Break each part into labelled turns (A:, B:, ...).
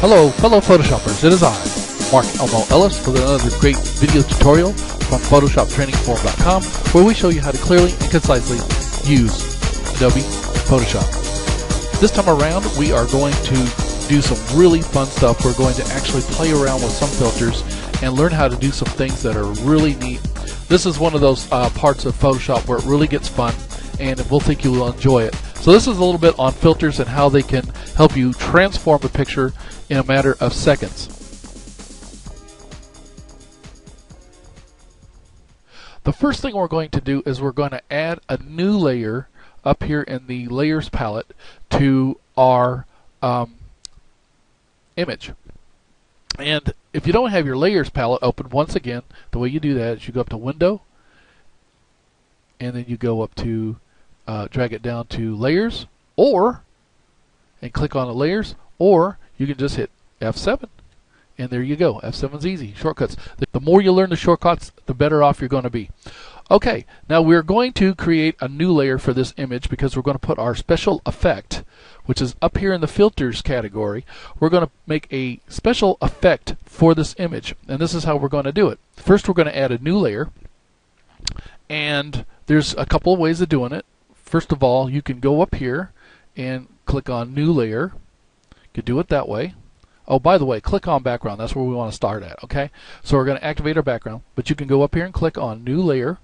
A: Hello, fellow Photoshoppers. It is I, Mark Elmo Ellis, with another great video tutorial from PhotoshopTrainingForum.com, where we show you how to clearly and concisely use Adobe Photoshop. This time around, we are going to do some really fun stuff. We're going to actually play around with some filters and learn how to do some things that are really neat. This is one of those parts of Photoshop where it really gets fun, and we'll think you will enjoy it. So this is a little bit on filters and how they can help you transform a picture in a matter of seconds. The first thing we're going to do is we're going to add a new layer up here in the layers palette to our image. And if you don't have your layers palette open, once again, the way you do that is you go up to Window, and then you go up to drag it down to Layers, and click on the Layers, or you can just hit F7, and there you go. F7's easy. Shortcuts. The more you learn the shortcuts, the better off you're going to be. Okay, now we're going to create a new layer for this image because we're going to put our special effect, which is up here in the filters category. We're going to make a special effect for this image, and this is how we're going to do it. First, we're going to add a new layer, and there's a couple of ways of doing it. First of all, you can go up here and click on New Layer. You can do it that way. Oh, by the way, click on Background. That's where we want to start at, okay? So we're going to activate our background, but you can go up here and click on New Layer,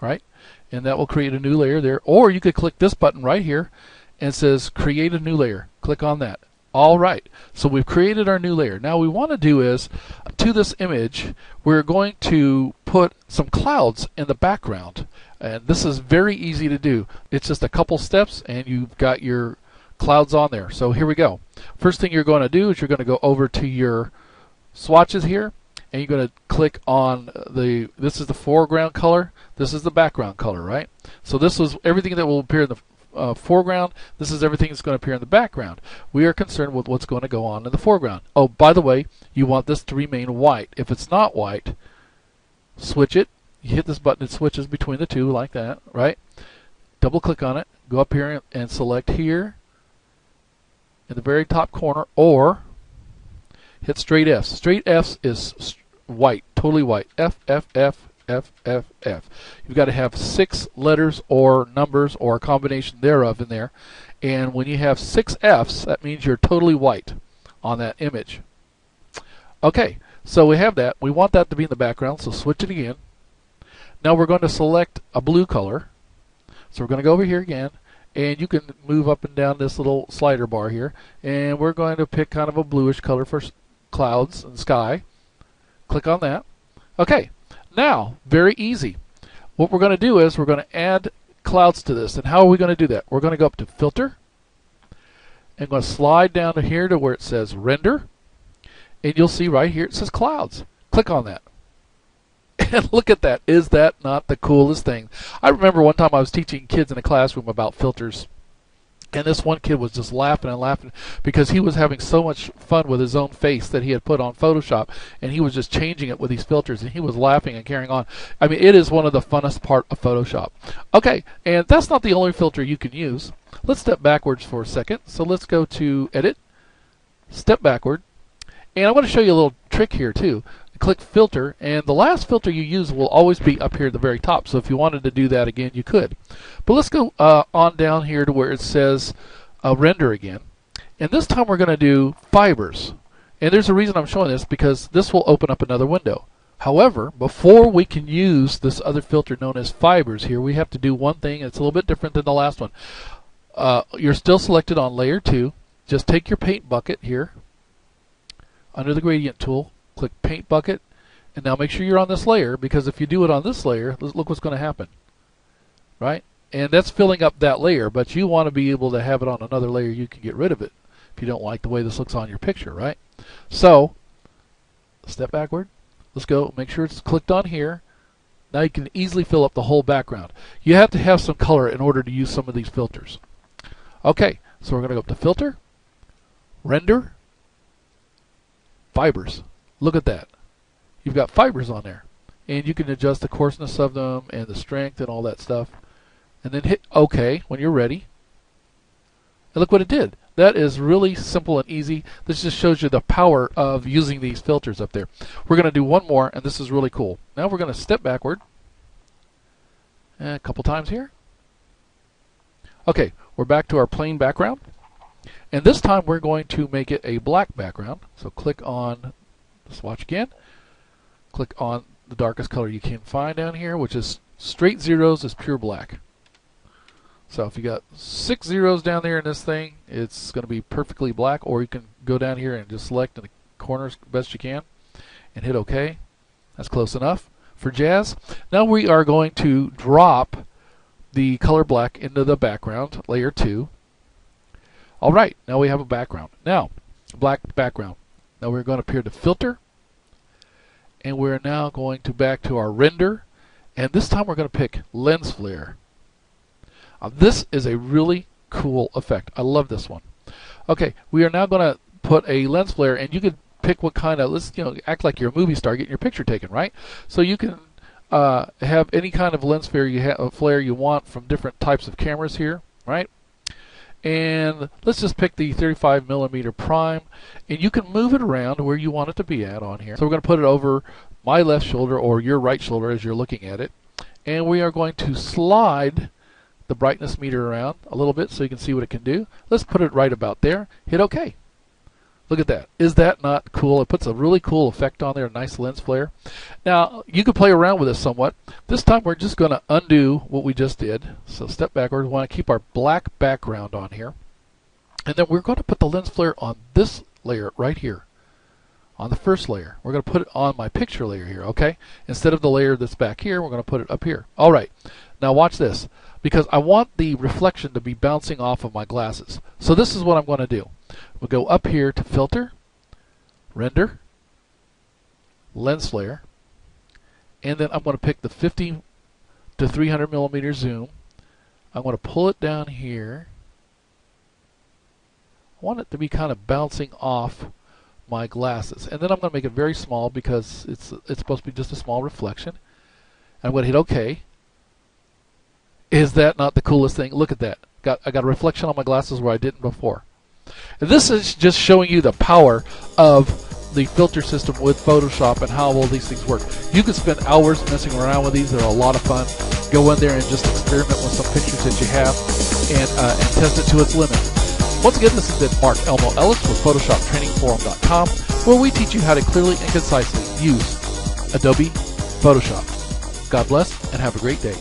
A: right? And that will create a new layer there. Or you could click this button right here, and it says Create a New Layer. Click on that. All right, so we've created our new layer. Now what we want to do is, to this image, we're going to put some clouds in the background. And this is very easy to do. It's just a couple steps and you've got your clouds on there. So here we go. First thing you're going to do is you're going to go over to your swatches here, and you're going to click on this is the foreground color, this is the background color, right? So this is everything that will appear in the foreground. This is everything that's going to appear in the background. We are concerned with what's going to go on in the foreground. Oh, by the way, you want this to remain white. If it's not white, switch it. You hit this button, it switches between the two like that, right? Double click on it, go up here and select here in the very top corner, or hit straight F. Straight F is white, totally white. F, F, F, F, F, F. You've got to have 6 letters or numbers or a combination thereof in there. And when you have 6 Fs, that means you're totally white on that image. Okay, so we have that. We want that to be in the background, so switch it again. Now we're going to select a blue color. So we're going to go over here again, and you can move up and down this little slider bar here, and we're going to pick kind of a bluish color for clouds and sky. Click on that. Okay, now very easy. What we're going to do is we're going to add clouds to this. And how are we going to do that? We're going to go up to Filter, and going to slide down to here to where it says Render, and you'll see right here it says Clouds. Click on that. And look at that. Is that not the coolest thing? I remember one time I was teaching kids in a classroom about filters, and this one kid was just laughing and laughing because he was having so much fun with his own face that he had put on Photoshop, and he was just changing it with these filters, and he was laughing and carrying on. I mean, it is one of the funnest part of Photoshop. Okay, and that's not the only filter you can use. Let's step backwards for a second. So let's go to Edit, Step Backward, and I want to show you a little trick here too. Click Filter, and the last filter you use will always be up here at the very top. So if you wanted to do that again, you could. But let's go on down here to where it says Render again. And this time we're going to do Fibers. And there's a reason I'm showing this, because this will open up another window. However, before we can use this other filter known as Fibers here, we have to do one thing. It's a little bit different than the last one. You're still selected on Layer 2. Just take your paint bucket here under the Gradient tool. Click Paint Bucket, and now make sure you're on this layer, because if you do it on this layer, look what's going to happen, right? And that's filling up that layer, but you want to be able to have it on another layer. You can get rid of it if you don't like the way this looks on your picture, right? So step backward. Let's go. Make sure it's clicked on here. Now you can easily fill up the whole background. You have to have some color in order to use some of these filters. Okay, so we're going to go up to Filter, Render, Fibers. Look at that. You've got fibers on there, and you can adjust the coarseness of them and the strength and all that stuff, and then hit OK when you're ready. And look what it did. That is really simple and easy. This just shows you the power of using these filters up there. We're going to do one more, and this is really cool. Now we're going to step backward a couple times here. Okay, we're back to our plain background. And this time we're going to make it a black background. So click on the swatch again. Click on the darkest color you can find down here, which is straight zeros is pure black. So if you got 6 zeros down there in this thing, it's going to be perfectly black, or you can go down here and just select in the corners best you can and hit OK. That's close enough for jazz. Now we are going to drop the color black into the background, layer 2. All right, now we have a background. Now, black background. Now we're going to appear to filter, and we're now going to back to our render, and this time we're going to pick lens flare. This is a really cool effect. I love this one. Okay, we are now going to put a lens flare, and you can pick what kind of, let's act like you're a movie star getting your picture taken, right? So you can have any kind of lens flare you want from different types of cameras here, right? And let's just pick the 35mm prime, and you can move it around where you want it to be at on here. So we're going to put it over my left shoulder or your right shoulder as you're looking at it, and we are going to slide the brightness meter around a little bit so you can see what it can do. Let's put it right about there. Hit OK. Look at that. Is that not cool? It puts a really cool effect on there, a nice lens flare. Now, you can play around with this somewhat. This time we're just going to undo what we just did. So step backward. We want to keep our black background on here. And then we're going to put the lens flare on this layer right here, on the first layer. We're going to put it on my picture layer here, okay? Instead of the layer that's back here, we're going to put it up here. All right. Now watch this, because I want the reflection to be bouncing off of my glasses. So this is what I'm going to do. We'll go up here to Filter, Render, Lens Flare, and then I'm going to pick the 50 to 300mm zoom. I'm going to pull it down here. I want it to be kind of bouncing off my glasses, and then I'm going to make it very small because it's supposed to be just a small reflection. I'm going to hit OK. Is that not the coolest thing? Look at that. I got a reflection on my glasses where I didn't before. And this is just showing you the power of the filter system with Photoshop and how all these things work. You can spend hours messing around with these. They're a lot of fun. Go in there and just experiment with some pictures that you have and test it to its limit. Once again, this has been Mark Elmo Ellis with PhotoshopTrainingForum.com, where we teach you how to clearly and concisely use Adobe Photoshop. God bless and have a great day.